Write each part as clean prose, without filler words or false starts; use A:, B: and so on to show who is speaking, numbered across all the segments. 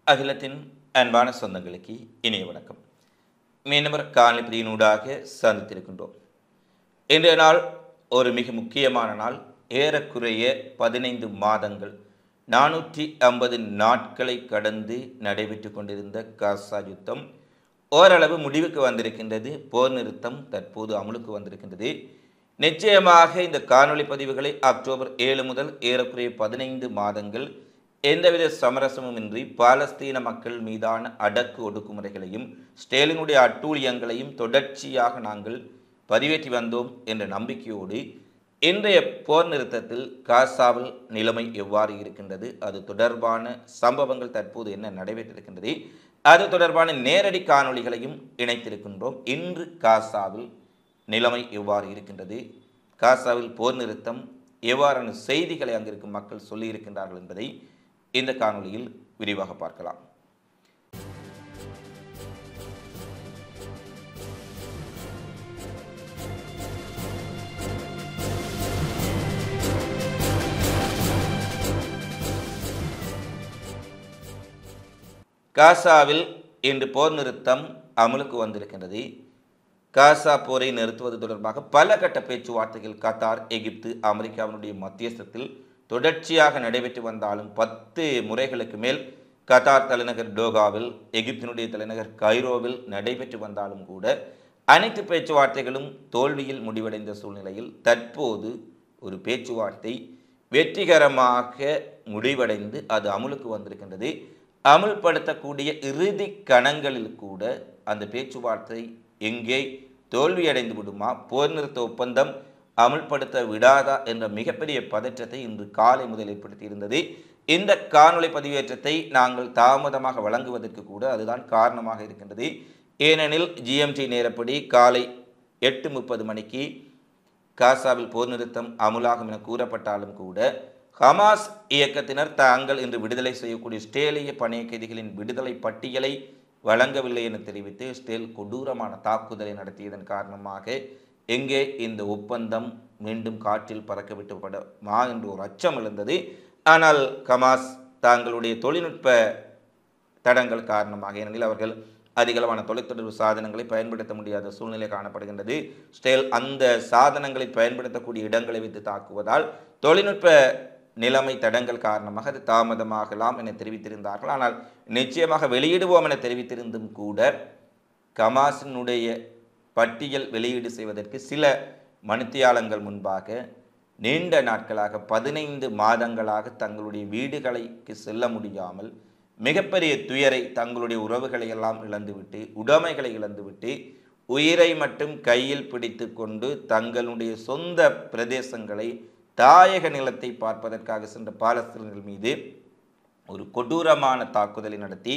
A: அகிலத்தின் அன்பான சொந்தங்களுக்கு இனிய வணக்கம். மீனவர் காணொளியினூடாக சந்தித்திருக்கின்றோம். இன்றைய நாள் ஒரு மிக முக்கியமான நாள். ஏறக்குறைய 15 மாதங்கள் 450 நாட்களை கடந்து நடைபெற்று கொண்டிருந்த காசா யுத்தம் ஓரளவு முடிவுக்கு வந்திருக்கின்றது. போர் நிறுத்தம் தற்போது அமலுக்கு வந்திருக்கின்றது. நிச்சயமாக இந்த காணொளி பதிவுகளை அக்டோபர் 7 முதல் ஏறக்குறைய 15 மாதங்கள் எந்தவித சமரசமும் இன்றி பாலஸ்தீன மக்கள் மீதான அடக்கு ஒடுக்குமுறைகளையும் ஸ்டேலினுடைய அட்டூழியங்களையும் தொடர்ச்சியாக நாங்கள் பதிவேற்றி வந்தோம் என்ற நம்பிக்கையோடு இன்றைய போர் நிறுத்தத்தில் காசாவில் நிலைமை எவ்வாறு இருக்கின்றது, அது தொடர்பான சம்பவங்கள் தற்போது என்ன நடைபெற்றிருக்கின்றது, அது தொடர்பான நேரடி காணொளிகளையும் இணைத்திருக்கின்றோம். இன்று காசாவில் நிலைமை எவ்வாறு இருக்கின்றது, காசாவில் போர் நிறுத்தம் எவ்வாறான செய்திகளை அங்கிருக்கும் மக்கள் சொல்லியிருக்கின்றார்கள் என்பதை இந்த காணொளியில் விரிவாக பார்க்கலாம். காசாவில் இன்று போர் நிறுத்தம் அமலுக்கு வந்திருக்கின்றது. காசா போரை நிறுத்துவது தொடர்பாக பல கட்ட பேச்சுவார்த்தைகள் கத்தார், எகிப்து, அமெரிக்காவினுடைய மத்தியஸ்தத்தில் தொடர்ச்சியாக நடைபெற்று வந்தாலும் 10 முறைகளுக்கு மேல் கத்தார் தலைநகர் டோகாவில், எகிப்தினுடைய தலைநகர் கைரோவில் நடைபெற்று வந்தாலும் கூட அனைத்து பேச்சுவார்த்தைகளும் தோல்வியில் முடிவடைந்த சூழ்நிலையில் தற்போது ஒரு பேச்சுவார்த்தை வெற்றிகரமாக முடிவடைந்து அது அமுலுக்கு வந்திருக்கின்றது. அமுல்படுத்தக்கூடிய இறுதி கணங்களில் கூட அந்த பேச்சுவார்த்தை எங்கே தோல்வியடைந்து விடுமா, போர் நிறுத்த ஒப்பந்தம் அமுல்படுத்த விடாதா என்ற மிகப்பெரிய பதற்றத்தை இன்று காலை முதல் ஏற்படுத்தியிருந்தது. இந்த காணொளி பதிவேற்றத்தை நாங்கள் தாமதமாக வழங்குவதற்கு கூட அதுதான் காரணமாக இருக்கின்றது. ஏனெனில் ஜிஎம்டி நேரப்படி காலை 8:30 மணிக்கு காசாவில் போர் நிறுத்தம் அமுலாகும் என கூறப்பட்டாலும் கூட ஹமாஸ் இயக்கத்தினர் தாங்கள் இன்று விடுதலை செய்யக்கூடிய இஸ்ரேலிய பணைய கைதிகளின் விடுதலை பட்டியலை வழங்கவில்லை என தெரிவித்து இஸ்ரேல் கொடூரமான தாக்குதலை நடத்தியதன் காரணமாக எங்கே இந்த ஒப்பந்தம் மீண்டும் காற்றில் பறக்க விட்டுப்படுமா என்று ஒரு அச்சம் எழுந்தது. ஆனால் ஹமாஸ் தங்களுடைய தொழில்நுட்ப தடங்கள் காரணமாக, ஏனெனில் அவர்கள் அதிகளவான தொலைத்தொடர்பு சாதனங்களை பயன்படுத்த முடியாத சூழ்நிலை காணப்படுகின்றது. இஸ்ரேல் அந்த சாதனங்களை பயன்படுத்தக்கூடிய இடங்களை வைத்து தாக்குவதால் தொழில்நுட்ப நிலைமை தடங்கள் காரணமாக அது தாமதமாகலாம் என தெரிவித்திருந்தார்கள். ஆனால் நிச்சயமாக வெளியிடுவோம் என தெரிவித்திருந்தும் கூட ஹமாஸினுடைய பட்டியல் வெளியீடு செய்வதற்கு சில மணித்தியாலங்கள் முன்பாக நீண்ட நாட்களாக 15 மாதங்களாக தங்களுடைய வீடுகளுக்கு செல்ல முடியாமல் மிகப்பெரிய துயரை, தங்களுடைய உறவுகளை எல்லாம் இழந்துவிட்டு, உடைமைகளை இழந்துவிட்டு, உயிரை மட்டும் கையில் பிடித்து கொண்டு தங்களுடைய சொந்த பிரதேசங்களை, தாயக நிலத்தை பார்ப்பதற்காக சென்ற பாலஸ்தீனர்கள் மீது ஒரு கொடூரமான தாக்குதலை நடத்தி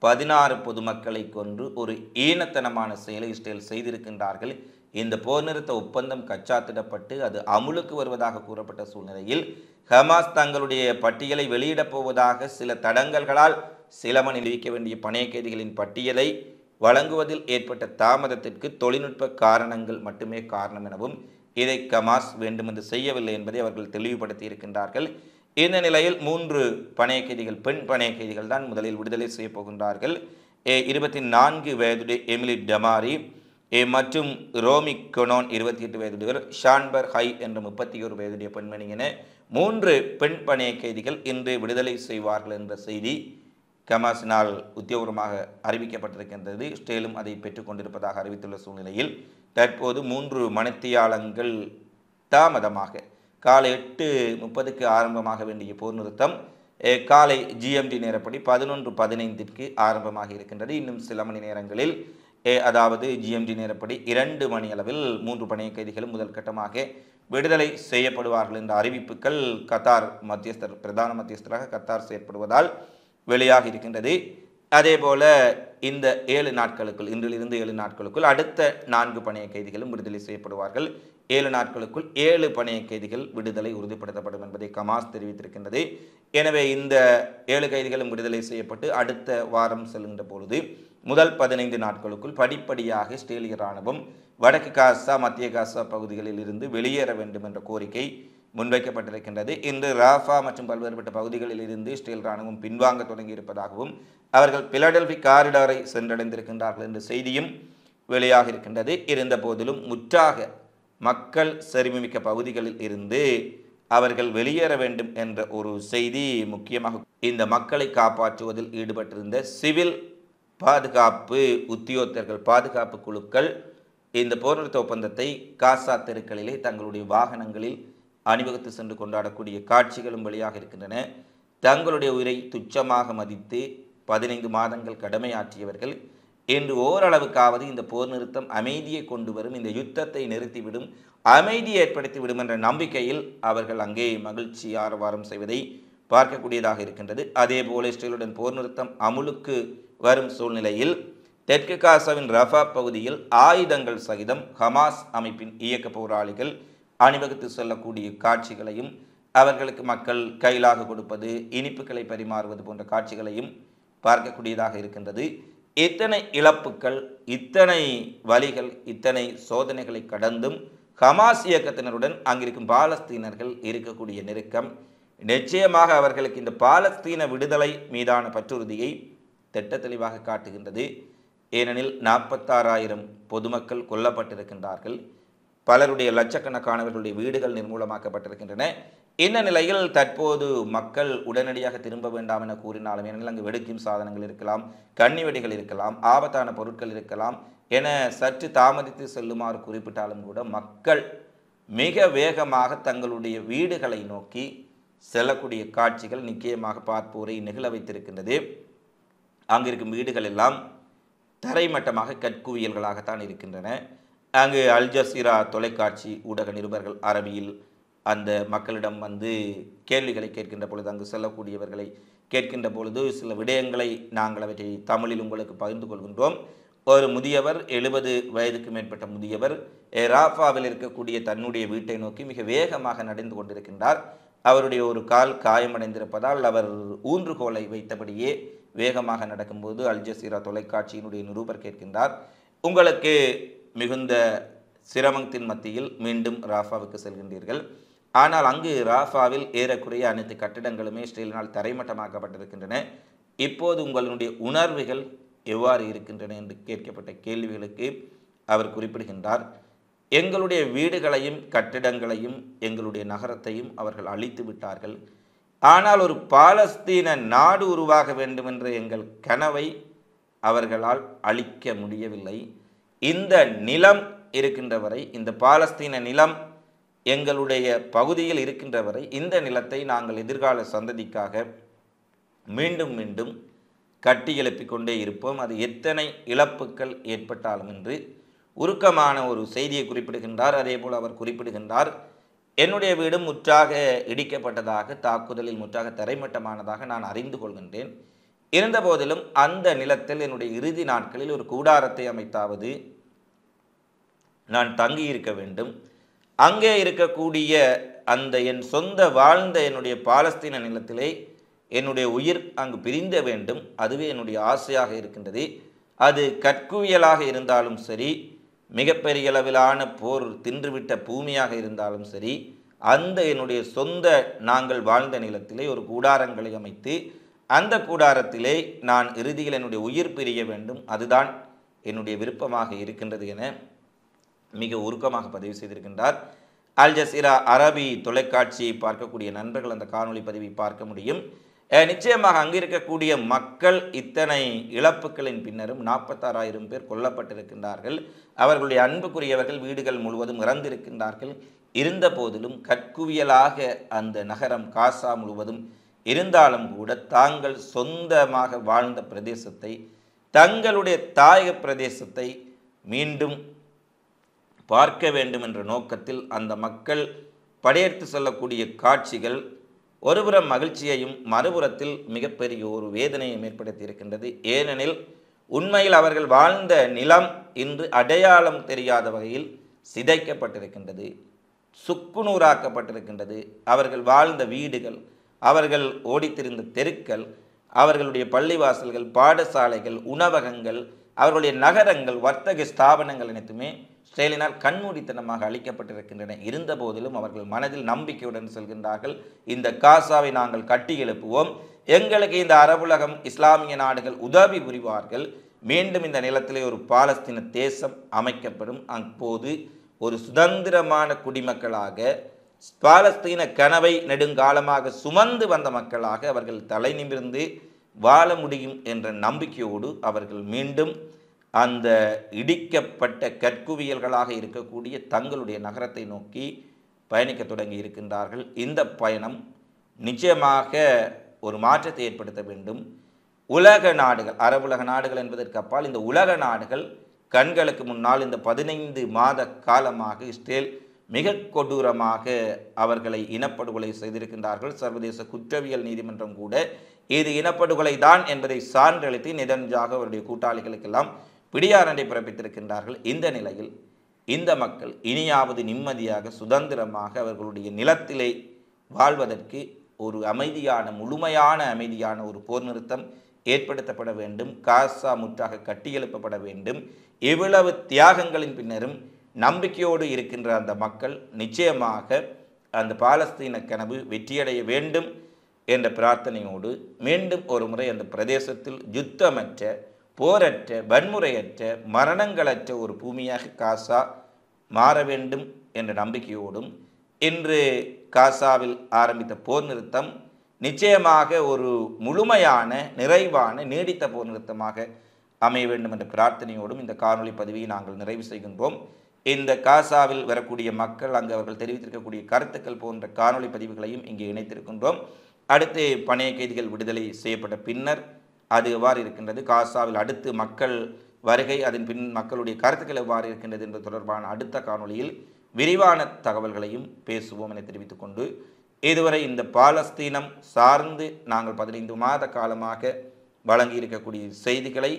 A: 16 பொதுமக்களை கொன்று ஒரு ஈனத்தனமான செயலை இஸ்ரேல் செய்திருக்கின்றார்கள். இந்த போர் நிறுத்த ஒப்பந்தம் கச்சாத்திடப்பட்டு அது அமுலுக்கு வருவதாக கூறப்பட்ட சூழ்நிலையில் ஹமாஸ் தங்களுடைய பட்டியலை வெளியிடப் போவதாக சில தடங்கல்களால் சில மணி நீக்க வேண்டிய பணைய கைதிகளின் பட்டியலை வழங்குவதில் ஏற்பட்ட தாமதத்திற்கு தொழில்நுட்ப காரணங்கள் மட்டுமே காரணம் எனவும் இதை ஹமாஸ் வேண்டுமென்று செய்யவில்லை என்பதை அவர்கள் தெளிவுபடுத்தி இருக்கின்றார்கள். இந்த நிலையில் 3 பணைய கைதிகள், பெண் பணைய கைதிகள் தான் முதலில் விடுதலை செய்ய போகின்றார்கள். 24 வயதுடைய எமிலி டமாரி மற்றும் ரோமி கொனோன் 28 வயதுடையவர், ஷான்பர் ஹை என்ற 31 வயதுடைய பெண்மணி என 3 பெண் பணைய கைதிகள் இன்று விடுதலை செய்வார்கள் என்ற செய்தி ஹமாஸினால் உத்தியோகமாக அறிவிக்கப்பட்டிருக்கின்றது. இஸ்ரேலும் அதை பெற்றுக்கொண்டிருப்பதாக அறிவித்துள்ள சூழ்நிலையில் தற்போது 3 மணித்தியாலங்கள் தாமதமாக காலை 8:30க்கு ஆரம்பமாக வேண்டிய போர் நிறுத்தம் காலை ஜிஎம்டி நேரப்படி 11:15க்கு ஆரம்பமாக இருக்கின்றது. இன்னும் சில மணி நேரங்களில், அதாவது ஜிஎம்டி நேரப்படி 2 மணி அளவில் 3 பணைய கைதிகளும் முதல் கட்டமாக விடுதலை செய்யப்படுவார்கள் என்ற அறிவிப்புகள் கத்தார் மத்தியஸ்தர், பிரதான மத்தியஸ்தராக கத்தார் செயற்படுவதால் வெளியாக இருக்கின்றது. அதேபோல இந்த 7 நாட்களுக்குள், இன்றிலிருந்து 7 நாட்களுக்குள் அடுத்த 4 பணைய கைதிகளும் விடுதலை செய்யப்படுவார்கள். 7 நாட்களுக்குள் 7 பணைய கைதிகள் விடுதலை உறுதிப்படுத்தப்படும் என்பதை ஹமாஸ் தெரிவித்திருக்கின்றது. எனவே இந்த 7 கைதிகளும் விடுதலை செய்யப்பட்டு அடுத்த வாரம் செல்கின்ற பொழுது முதல் 15 நாட்களுக்குள் படிப்படியாக இஸ்ரேலிய இராணுவம் வடக்கு காசா, மத்திய காசா பகுதிகளில் இருந்து வெளியேற வேண்டும் என்ற கோரிக்கை முன்வைக்கப்பட்டிருக்கின்றது. இன்று ராஃபா மற்றும் பல்வேறுபட்ட பகுதிகளில் இருந்து இஸ்ரேல் இராணுவம் பின்வாங்க தொடங்கியிருப்பதாகவும் அவர்கள் பிலடெல்பி காரிடாரை சென்றடைந்திருக்கின்றார்கள் என்ற செய்தியும் வெளியாக இருக்கின்றது. இருந்த போதிலும் முற்றாக மக்கள் செறிவுமிக்க பகுதிகளில் இருந்து அவர்கள் வெளியேற வேண்டும் என்ற ஒரு செய்தி முக்கியமாக இந்த மக்களை காப்பாற்றுவதில் ஈடுபட்டிருந்த சிவில் பாதுகாப்பு உத்தியோகத்தர்கள் பாதுகாப்பு குழுக்கள் இந்த போர் நிறுத்த ஒப்பந்தத்தை காசா தெருக்களிலே தங்களுடைய வாகனங்களில் அணிவகுத்து சென்று கொண்டாடக்கூடிய காட்சிகளும் வெளியாக இருக்கின்றன. தங்களுடைய உயிரை துச்சமாக மதித்து 15 மாதங்கள் கடமையாற்றியவர்கள் இன்று ஓரளவுக்காவது இந்த போர் நிறுத்தம் அமைதியை கொண்டு வரும், இந்த யுத்தத்தை நிறுத்திவிடும், அமைதியை ஏற்படுத்திவிடும் என்ற நம்பிக்கையில் அவர்கள் அங்கே மகிழ்ச்சி ஆரவாரம் செய்வதை பார்க்கக்கூடியதாக இருக்கின்றது. அதே போல இஸ்ரேலுடன் போர் நிறுத்தம் அமுலுக்கு வரும் சூழ்நிலையில் தெற்கு காசாவின் ரஃபா பகுதியில் ஆயுதங்கள் சகிதம் ஹமாஸ் அமைப்பின் இயக்க போராளிகள் அணிவகுத்து செல்லக்கூடிய காட்சிகளையும் அவர்களுக்கு மக்கள் கையிலாக கொடுப்பது, இனிப்புகளை பரிமாறுவது போன்ற காட்சிகளையும் பார்க்கக்கூடியதாக இருக்கின்றது. இத்தனை இழப்புக்கள், இத்தனை வலிகள், இத்தனை சோதனைகளை கடந்தும் ஹமாஸ் இயக்கத்தினருடன் அங்கிருக்கும் பாலஸ்தீனர்கள் இருக்கக்கூடிய நெருக்கம் நிச்சயமாக அவர்களுக்கு இந்த பாலஸ்தீன விடுதலை மீதான பற்றுறுதியை திட்ட தெளிவாக காட்டுகின்றது. ஏனெனில் 46,000 பொதுமக்கள் கொல்லப்பட்டிருக்கின்றார்கள். பலருடைய லட்சக்கணக்கானவர்களுடைய வீடுகள் நிர்மூலமாக்கப்பட்டிருக்கின்றன. இந்த நிலையில் தற்போது மக்கள் உடனடியாக திரும்ப வேண்டாம் என கூறினாலும், ஏனெனில் அங்கு வெடிக்கும் சாதனங்கள் இருக்கலாம், கண்ணி வெடிகள் இருக்கலாம், ஆபத்தான பொருட்கள் இருக்கலாம் என சற்று தாமதித்து செல்லுமாறு குறிப்பிட்டாலும் கூட மக்கள் மிக வேகமாக தங்களுடைய வீடுகளை நோக்கி செல்லக்கூடிய காட்சிகள் நிச்சயமாக பார்ப்போரை நிகழ வைத்திருக்கின்றது. அங்கிருக்கும் வீடுகள் எல்லாம் தரைமட்டமாக கற்குவியல்களாகத்தான் இருக்கின்றன. அங்கு அல் ஜசீரா தொலைக்காட்சி ஊடக நிருபர்கள் அரபியில் அந்த மக்களிடம் வந்து கேள்விகளை கேட்கின்ற பொழுது, அங்கு செல்லக்கூடியவர்களை கேட்கின்ற பொழுது சில விடயங்களை நாங்கள் அவற்றை தமிழில் உங்களுக்கு பகிர்ந்து கொள்கின்றோம். ஒரு முதியவர், 70 வயதுக்கு மேற்பட்ட முதியவர் ராஃபாவில் இருக்கக்கூடிய தன்னுடைய வீட்டை நோக்கி மிக வேகமாக நடந்து கொண்டிருக்கின்றார். அவருடைய ஒரு கால் காயமடைந்திருப்பதால் அவர் ஊன்றுகோலை வைத்தபடியே வேகமாக நடக்கும்போது அல் ஜசீரா தொலைக்காட்சியினுடைய நிருபர் கேட்கின்றார், உங்களுக்கு மிகுந்த சிரமத்தின் மத்தியில் மீண்டும் ராஃபாவுக்கு செல்கின்றீர்கள், ஆனால் அங்கு ராஃபாவில் ஏறக்குறைய அனைத்து கட்டிடங்களுமே இஸ்ரேலினால் தரைமட்டமாக்கப்பட்டிருக்கின்றன, இப்போது உங்களுடைய உணர்வுகள் எவ்வாறு இருக்கின்றன என்று கேட்கப்பட்ட கேள்விகளுக்கு அவர் குறிப்பிடுகின்றார், எங்களுடைய வீடுகளையும் கட்டிடங்களையும் எங்களுடைய நகரத்தையும் அவர்கள் அழித்து விட்டார்கள், ஆனால் ஒரு பாலஸ்தீன நாடு உருவாக வேண்டும் என்ற எங்கள் கனவை அவர்களால் அழிக்க முடியவில்லை. இந்த நிலம் இருக்கின்ற வரை, இந்த பாலஸ்தீன நிலம் எங்களுடைய பகுதியில் இருக்கின்ற வரை இந்த நிலத்தை நாங்கள் எதிர்கால சந்ததிக்காக மீண்டும் மீண்டும் கட்டி எழுப்பிக் கொண்டே இருப்போம், அது எத்தனை இழப்புக்கள் ஏற்பட்டாலும் என்று உருக்கமான ஒரு செய்தியை குறிப்பிடுகின்றார். அதே போல் அவர் குறிப்பிடுகின்றார், என்னுடைய வீடு முற்றாக இடிக்கப்பட்டதாக, தாக்குதலில் முற்றாக தரைமட்டமானதாக நான் அறிந்து கொள்கின்றேன். இருந்த போதிலும் அந்த நிலத்தில் என்னுடைய இறுதி நாட்களில் ஒரு கூடாரத்தை அமைத்தாவது நான் தங்கி இருக்க வேண்டும், அங்கே இருக்கக்கூடிய அந்த என் சொந்த வாழ்ந்த என்னுடைய பாலஸ்தீன நிலத்திலே என்னுடைய உயிர் அங்கு பிரிந்த வேண்டும், அதுவே என்னுடைய ஆசையாக இருக்கின்றது. அது கற்குவியலாக இருந்தாலும் சரி, மிகப்பெரிய அளவிலான போர் தின்றுவிட்ட பூமியாக இருந்தாலும் சரி, அந்த என்னுடைய சொந்த நாங்கள் வாழ்ந்த நிலத்திலே ஒரு கூடாரங்களை அமைத்து அந்த கூடாரத்திலே நான் இறுதியில் என்னுடைய உயிர் பிரிய வேண்டும், அதுதான் என்னுடைய விருப்பமாக இருக்கின்றது என மிக உருக்கமாக பதிவு செய்திருக்கின்றார். அல் ஜசீரா அரபி தொலைக்காட்சியை பார்க்கக்கூடிய நண்பர்கள் அந்த காணொளி பதிவை பார்க்க முடியும். நிச்சயமாக அங்கு இருக்கக்கூடிய மக்கள் இத்தனை இழப்புகளின் பின்னரும் 46,000 பேர் கொல்லப்பட்டிருக்கின்றார்கள். அவர்களுடைய அன்புக்குரியவர்கள் வீடுகள் முழுவதும் இறந்திருக்கின்றார்கள். இருந்த போதிலும் கற்குவியலாக அந்த நகரம் காசா முழுவதும் இருந்தாலும் கூட தாங்கள் சொந்தமாக வாழ்ந்த பிரதேசத்தை, தங்களுடைய தாயக பிரதேசத்தை மீண்டும் பார்க்க வேண்டும் என்ற நோக்கத்தில் அந்த மக்கள் படையெடுத்து செல்லக்கூடிய காட்சிகள் ஒருபுறம் மகிழ்ச்சியையும் மறுபுறத்தில் மிகப்பெரிய ஒரு வேதனையும் ஏற்படுத்தி இருக்கின்றது. ஏனெனில் உண்மையில் அவர்கள் வாழ்ந்த நிலம் இன்று அடையாளம் தெரியாத வகையில் சிதைக்கப்பட்டிருக்கின்றது, சுக்குநூறாக்கப்பட்டிருக்கின்றது. அவர்கள் வாழ்ந்த வீடுகள், அவர்கள் ஓடித்திருந்த தெருக்கள், அவர்களுடைய பள்ளிவாசல்கள், பாடசாலைகள், உணவகங்கள், அவர்களுடைய நகரங்கள், வர்த்தக ஸ்தாபனங்கள் அனைத்துமே இஸ்ரேலினால் கண்மூடித்தனமாக அளிக்கப்பட்டிருக்கின்றன. இருந்த போதிலும் அவர்கள் மனதில் நம்பிக்கையுடன் செல்கின்றார்கள். இந்த காசாவை நாங்கள் கட்டி எழுப்புவோம், எங்களுக்கு இந்த அரபுலகம் இஸ்லாமிய நாடுகள் உதவி புரிவார்கள், மீண்டும் இந்த நிலத்திலே ஒரு பாலஸ்தீன தேசம் அமைக்கப்படும், அப்போது ஒரு சுதந்திரமான குடிமக்களாக பாலஸ்தீன கனவை நெடுங்காலமாக சுமந்து வந்த மக்களாக அவர்கள் தலை நிமிர்ந்து வாழ முடியும் என்ற நம்பிக்கையோடு அவர்கள் மீண்டும் அந்த இடிக்கப்பட்ட கற்குவியல்களாக இருக்கக்கூடிய தங்களுடைய நகரத்தை நோக்கி பயணிக்க தொடங்கி இருக்கின்றார்கள். இந்த பயணம் நிச்சயமாக ஒரு மாற்றத்தை ஏற்படுத்த வேண்டும். உலக நாடுகள், அரபுலக நாடுகள் என்பதற்கு அப்பால் இந்த உலக நாடுகள் கண்களுக்கு முன்னால் இந்த 15 மாத காலமாக இஸ்ரேல் மிக கொடூரமாக அவர்களை இனப்படுகொலை செய்திருக்கின்றார்கள். சர்வதேச குற்றவியல் நீதிமன்றம் கூட இது இனப்படுகொலை தான் என்பதை சான்றளித்து நிதஞ்சாக அவருடைய கூட்டாளிகளுக்கெல்லாம் பிடியாரண்டை பிறப்பித்திருக்கின்றார்கள். இந்த நிலையில் இந்த மக்கள் இனியாவது நிம்மதியாக சுதந்திரமாக அவர்களுடைய நிலத்திலே வாழ்வதற்கு ஒரு அமைதியான, முழுமையான அமைதியான ஒரு போர் நிறுத்தம் ஏற்படுத்தப்பட வேண்டும். காசா முற்றாக கட்டியெழுப்பப்பட வேண்டும். இவ்வளவு தியாகங்களின் பின்னரும் நம்பிக்கையோடு இருக்கின்ற அந்த மக்கள் நிச்சயமாக அந்த பாலஸ்தீன கனவு வெற்றியடைய வேண்டும் என்ற பிரார்த்தனையோடு மீண்டும் ஒரு முறை அந்த பிரதேசத்தில் யுத்தமற்ற, போரற்ற, வன்முறையற்ற, மரணங்களற்ற ஒரு பூமியாக காசா மாற வேண்டும் என்ற நம்பிக்கையோடும் இன்று காசாவில் ஆரம்பித்த போர் நிறுத்தம் நிச்சயமாக ஒரு முழுமையான, நிறைவான, நீடித்த போர் நிறுத்தமாக அமைய வேண்டும் என்ற பிரார்த்தனையோடும் இந்த காணொலி பதிவை நாங்கள் நிறைவு செய்கின்றோம். இந்த காசாவில் வரக்கூடிய மக்கள், அங்கு அவர்கள் தெரிவித்திருக்கக்கூடிய கருத்துக்கள் போன்ற காணொலி பதிவுகளையும் இங்கே இணைத்திருக்கின்றோம். அடுத்து பணைய கைதிகள் விடுதலை செய்யப்பட்ட பின்னர் அது எவ்வாறு இருக்கின்றது, காசாவில் அடுத்து மக்கள் வருகை, அதன் பின் மக்களுடைய கருத்துக்கள் எவ்வாறு இருக்கின்றது என்பது தொடர்பான அடுத்த காணொலியில் விரிவான தகவல்களையும் பேசுவோம் என தெரிவித்துக் கொண்டு, இதுவரை இந்த பாலஸ்தீனம் சார்ந்து நாங்கள் 15 மாத காலமாக வழங்கி இருக்கக்கூடிய செய்திகளை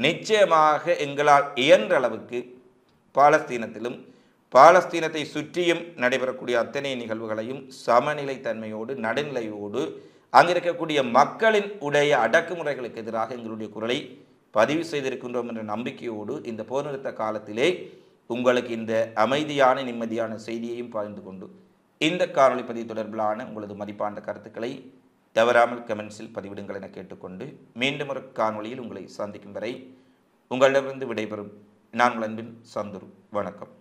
A: நிச்சயமாக எங்களால் இயன்ற அளவுக்கு பாலஸ்தீனத்திலும் பாலஸ்தீனத்தை சுற்றியும் நடைபெறக்கூடிய அத்தனை நிகழ்வுகளையும் சமநிலை தன்மையோடு, நடுநிலையோடு, அங்கிருக்கக்கூடிய மக்களின் உடைய அடக்குமுறைகளுக்கு எதிராக எங்களுடைய குரலை பதிவு செய்திருக்கின்றோம் என்ற நம்பிக்கையோடு இந்த போர் நிறுத்த காலத்திலே உங்களுக்கு இந்த அமைதியான, நிம்மதியான செய்தியையும் பகிர்ந்து கொண்டு இந்த காணொலி பதிவு தொடர்பிலான உங்களது மதிப்பான கருத்துக்களை தவறாமல் கமெண்ட்ஸில் பதிவிடுங்கள் என கேட்டுக்கொண்டு மீண்டும் ஒரு காணொலியில் உங்களை சந்திக்கும் வரை உங்களிடமிருந்து விடைபெறும் நான் உங்கள் அன்பின் சந்துரு. வணக்கம்.